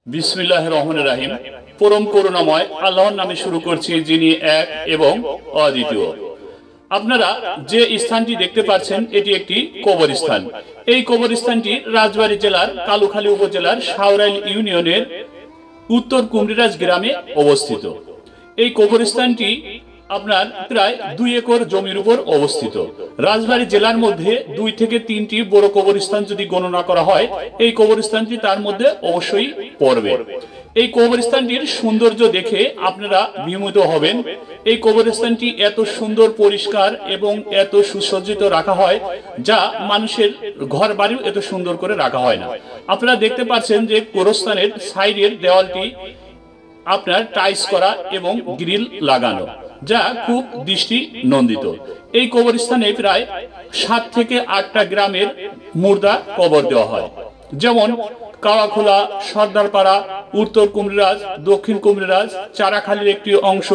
বিসমিল্লাহির রহমানির রহিম। পরম করুণাময় আল্লাহর নামে শুরু করছি, যিনি এক এবং অদ্বিতীয়। আপনারা যে স্থানটি দেখতে পাচ্ছেন এটি একটি কবরস্থান। এই কবরস্থানটি রাজবাড়ী জেলার কালুখালী উপজেলার শাওরাইল ইউনিয়নের উত্তর কুমরিরাজ গ্রামে অবস্থিত। এই কবরস্থানটি আপনার প্রায় 2 একর জমির উপর অবস্থিত। রাজবাড়ী জেলার মধ্যে 2 থেকে 3টি বড় কবরস্থান যদি গণনা করা হয়, এই কবরস্থানটি তার মধ্যে অবশ্যই পড়বে। এই কবরস্থানটির সৌন্দর্য দেখে আপনারা বিমোহিত হবেন। এই কবরস্থানটি এত সুন্দর, পরিষ্কার এবং এত সুসজ্জিত রাখা হয়, যা মানুষের ঘর বাড়িও এত সুন্দর করে রাখা হয় না। আপনারা দেখতে পাচ্ছেন যে কবরস্থানের সাইডের দেওয়ালটি আপনার টাইলস করা এবং গ্রিল লাগানো, যা খুব দৃষ্টি নন্দিত। এই কবরস্থানে প্রায় 7 থেকে 8টা গ্রামের মুর্দা কবর দেওয়া হয়, যেমন কাওয়াখোলা, সর্দারপাড়া, উত্তর কুমরিরাজ, দক্ষিণ কুমরিরাজ, চারাখালীর একটি অংশ,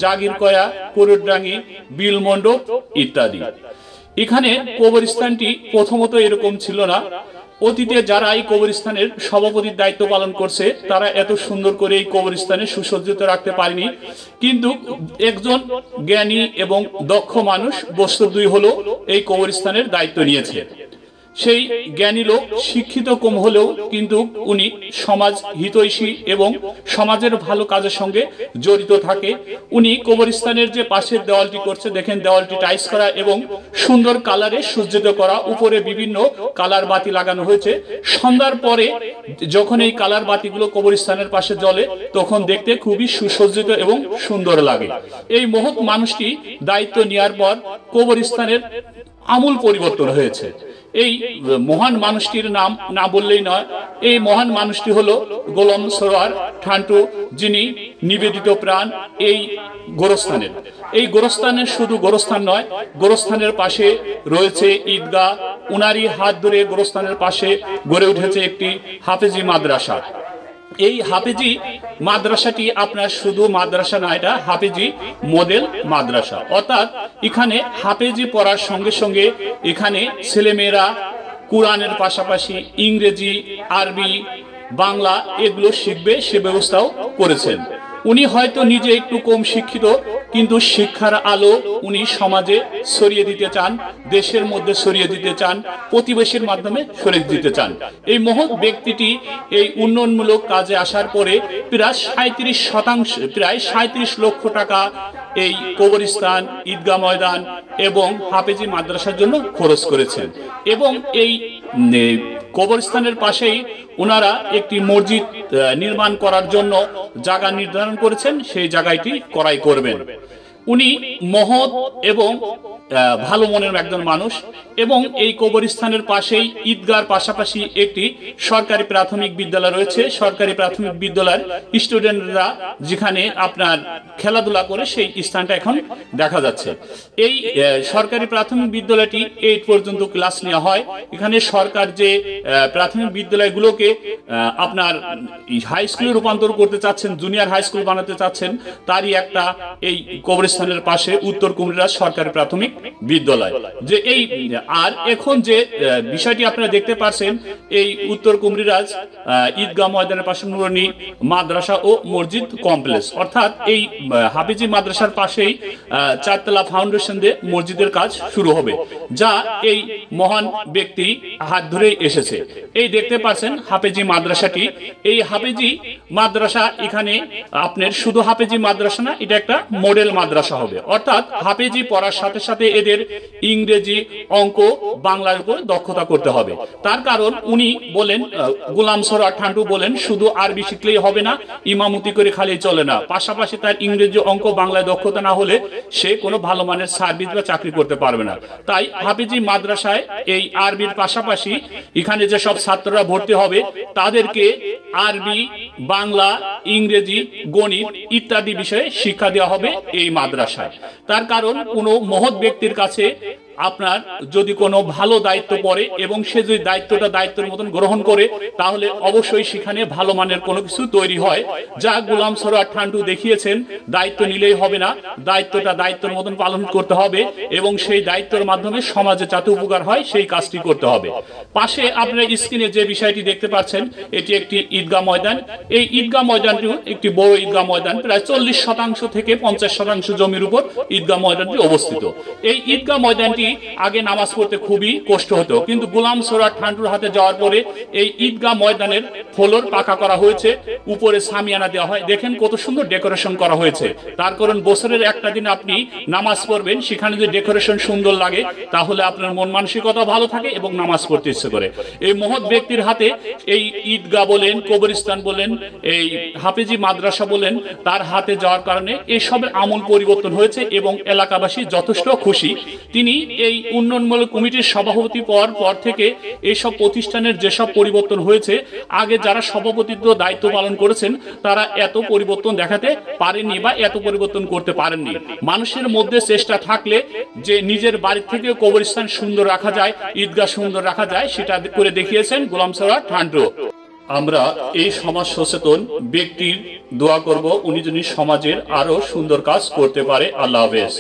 জাগিরকয়া, করুডাঙ্গি, বিলমণ্ডপ ইত্যাদি। এখানে কবরস্থানটি প্রথমত এরকম ছিল না। অতীতে যারা এই কবরস্থানের সভাপতির দায়িত্ব পালন করছে, তারা এত সুন্দর করে এই কবরস্থানে সুসজ্জিত রাখতে পারেনি। কিন্তু একজন জ্ঞানী এবং দক্ষ মানুষ বছর 2 হলো এই কবরস্থানের দায়িত্ব নিয়েছে। সেই জ্ঞানী লোক শিক্ষিত কম হলেও কিন্তু উনি সমাজ হিতৈষী এবং সমাজের ভালো কাজের সঙ্গে জড়িত থাকে। উনি কবরস্থানের যে পাশের দেওয়ালটি করছে, দেখেন দেওয়ালটি টাইলস করা এবং সুন্দর কালারে সজ্জিত করা, উপরে বিভিন্ন কালার বাতি লাগানো হয়েছে। সন্ধ্যার পরে যখন এই কালার বাতিগুলো কবরস্থানের পাশে জ্বলে, তখন দেখতে খুবই সুসজ্জিত এবং সুন্দর লাগে। এই মহৎ মানুষটি দায়িত্ব নেওয়ার পর কবরস্থানের আমূল পরিবর্তন হয়েছে। এই মহান মানুষটির নাম না বললেই নয়। এই মহান মানুষটি হলো গোলাম সরোয়ার ঠান্টু, যিনি নিবেদিত প্রাণ এই গোরস্থানের। এই গোরস্থানের শুধু গোরস্থান নয়, গোরস্থানের পাশে রয়েছে ঈদগাহ। উনারই হাত ধরে গোরস্থানের পাশে গড়ে উঠেছে একটি হাফেজি মাদ্রাসা। এই হাফেজি মাদ্রাসাটি আপনার শুধু মাদ্রাসা না, এটা হাফেজি মডেল মাদ্রাসা। অর্থাৎ এখানে হাফেজি পড়ার সঙ্গে সঙ্গে এখানে ছেলেমেয়েরা কোরআনের পাশাপাশি ইংরেজি, আরবি, বাংলা এগুলো শিখবে, সে ব্যবস্থাও করেছেন। উনি হয়তো নিজে একটু কম শিক্ষিত, কিন্তু শিক্ষার আলো উনি সমাজে ছড়িয়ে দিতে চান, দেশের মধ্যে ছড়িয়ে দিতে চান, প্রতিবেশীর মাধ্যমে ছড়িয়ে দিতে চান। এই মহৎ ব্যক্তিটি এই উন্নয়নমূলক কাজে আসার পরে প্রায় 37 লক্ষ টাকা এই কবরস্থান, ঈদগাহ ময়দান এবং হাফেজি মাদ্রাসার জন্য খরচ করেছেন। এবং এই কবরস্থানের পাশেই ওনারা একটি মসজিদ নির্মাণ করার জন্য জায়গা নির্ধারণ করেছেন, সেই জায়গাটি ক্রয় করবেন। উনি মহৎ এবং ভালো মনের একজন মানুষ। এবং এই কবরস্থানের পাশেই ঈদগাহর পাশাপাশি একটি সরকারি প্রাথমিক বিদ্যালয় রয়েছে। সরকারি প্রাথমিক বিদ্যালয়ের স্টুডেন্টরা যেখানে আপনার খেলাধুলা করে, সেই স্থানটা এখন দেখা যাচ্ছে। এই সরকারি প্রাথমিক বিদ্যালয়টি 8 পর্যন্ত ক্লাস নেওয়া হয়। এখানে সরকার যে প্রাথমিক বিদ্যালয়গুলোকে আপনার হাই স্কুলে রূপান্তর করতে চাচ্ছেন, জুনিয়র হাই স্কুল বানাতে চাচ্ছেন, তারই একটা এই কবরস্থানের পাশে উত্তর কুমরিরাজ সরকারি প্রাথমিক বিদ্যালয়। যে এই আর এখন যে বিষয়টি আপনারা দেখতে পাচ্ছেন, এই উত্তর কুমরিরাজ ঈদগাহ ময়দানের পাশে নুরানি মাদ্রাসা ও মসজিদ কমপ্লেক্স, অর্থাৎ এই হাফেজি মাদ্রাসার পাশেই 4 তলা ফাউন্ডেশন দিয়ে মসজিদের কাজ শুরু হবে, যা এই মহান ব্যক্তি হাত ধরেই এসেছে। এই দেখতে পাচ্ছেন হাফেজি মাদ্রাসাটি। এই হাফেজি মাদ্রাসা এখানে আপনার শুধু হাফেজি মাদ্রাসা না, এটা একটা মডেল মাদ্রাসা হবে। অর্থাৎ হাফেজি পড়ার সাথে সাথে এদের ইংরেজি, অঙ্ক, বাংলার উপর দক্ষতা করতে হবে। তার কারণ উনি বলেন, গোলাম সরোয়ার ঠান্টু বলেন, শুধু আরবি শিখলেই হবে না, ইমামতি করে খালি চলে না, পাশাপাশি তার ইংরেজি, অঙ্ক, বাংলায় দক্ষতা না হলে সে কোনো ভালো মানের সার্ভিস বা চাকরি করতে পারবে না। তাই হাফেজি মাদ্রাসায় এই আরবির পাশাপাশি এখানে যে সব ছাত্ররা ভর্তি হবে, তাদেরকে আরবি, বাংলা, ইংরেজি, গণিত ইত্যাদি বিষয়ে শিক্ষা দেওয়া হবে এই মাদ্রাসায়। তার কারণ কোনো মহৎ ব্যক্তির কাছে আপনার যদি কোনো ভালো দায়িত্ব পড়ে এবং সে যদি দায়িত্বের মতন গ্রহণ করে, তাহলে অবশ্যই সেখানে ভালো মানের কোনো কিছু তৈরি হয়, যা গোলাম সরোয়ার ঠান্ডু দেখিয়েছেন। দায়িত্ব নিলেই হবে না, দায়িত্বের মতন পালন করতে হবে এবং সেই দায়িত্বের মাধ্যমে সমাজে যাতে উপকার হয় সেই কাজটি করতে হবে। পাশে আপনারা স্ক্রিনে যে বিষয়টি দেখতে পাচ্ছেন, এটি একটি ঈদগাহ ময়দান। এই ঈদগাহ ময়দানটি একটি বড় ঈদগাহ ময়দান, প্রায় 40% থেকে 50% জমির উপর ঈদগাহ ময়দানটি অবস্থিত। এই ঈদগাহ ময়দানটি আগে নামাজ পড়তে খুবই কষ্ট হতো, কিন্তু গোলাম সরোয়ার ঠান্ডুর হাতে যাওয়ার পরে এই ঈদগাহ ময়দানের ফ্লোর পাকা করা হয়েছে, উপরে সামিয়ানা দেওয়া হয়। দেখেন কত সুন্দর ডেকোরেশন করা হয়েছে। তার কারণ বছরের একটা দিন আপনি নামাজ পড়বেন, সেখানে যদি ডেকোরেশন সুন্দর লাগে তাহলে আপনার মন মানসিকতা ভালো থাকে এবং নামাজ পড়তে ইচ্ছে করে। এই মহৎ ব্যক্তির হাতে এই ঈদগাহ বলেন, কবরস্থান বলেন, এই হাফেজি মাদ্রাসা বলেন, তার হাতে যাওয়ার কারণে এইসবের আমূল পরিবর্তন হয়েছে এবং এলাকাবাসী যথেষ্ট খুশি। তিনি এই উন্নয়নমূলক কমিটির সভাপতি পাওয়ার পর থেকে এইসব প্রতিষ্ঠানের যেসব পরিবর্তন হয়েছে, আগে যারা সভাপতিত্ব দায়িত্ব পালন করেছেন তারা এত পরিবর্তন দেখাতে পারেননি বা এত পরিবর্তন করতে পারেননি। মানুষের মধ্যে চেষ্টা থাকলে যে নিজের বাড়ি থেকে কবরস্থান সুন্দর রাখা যায়, ঈদগাহ সুন্দর রাখা যায়, সেটা করে দেখিয়েছেন গোলাম সরোয়ার ঠান্ডু। আমরা এই সমাজ সচেতন ব্যক্তির দোয়া করব, উনি যিনি সমাজের আরো সুন্দর কাজ করতে পারে। আল্লাহ হাফেজ।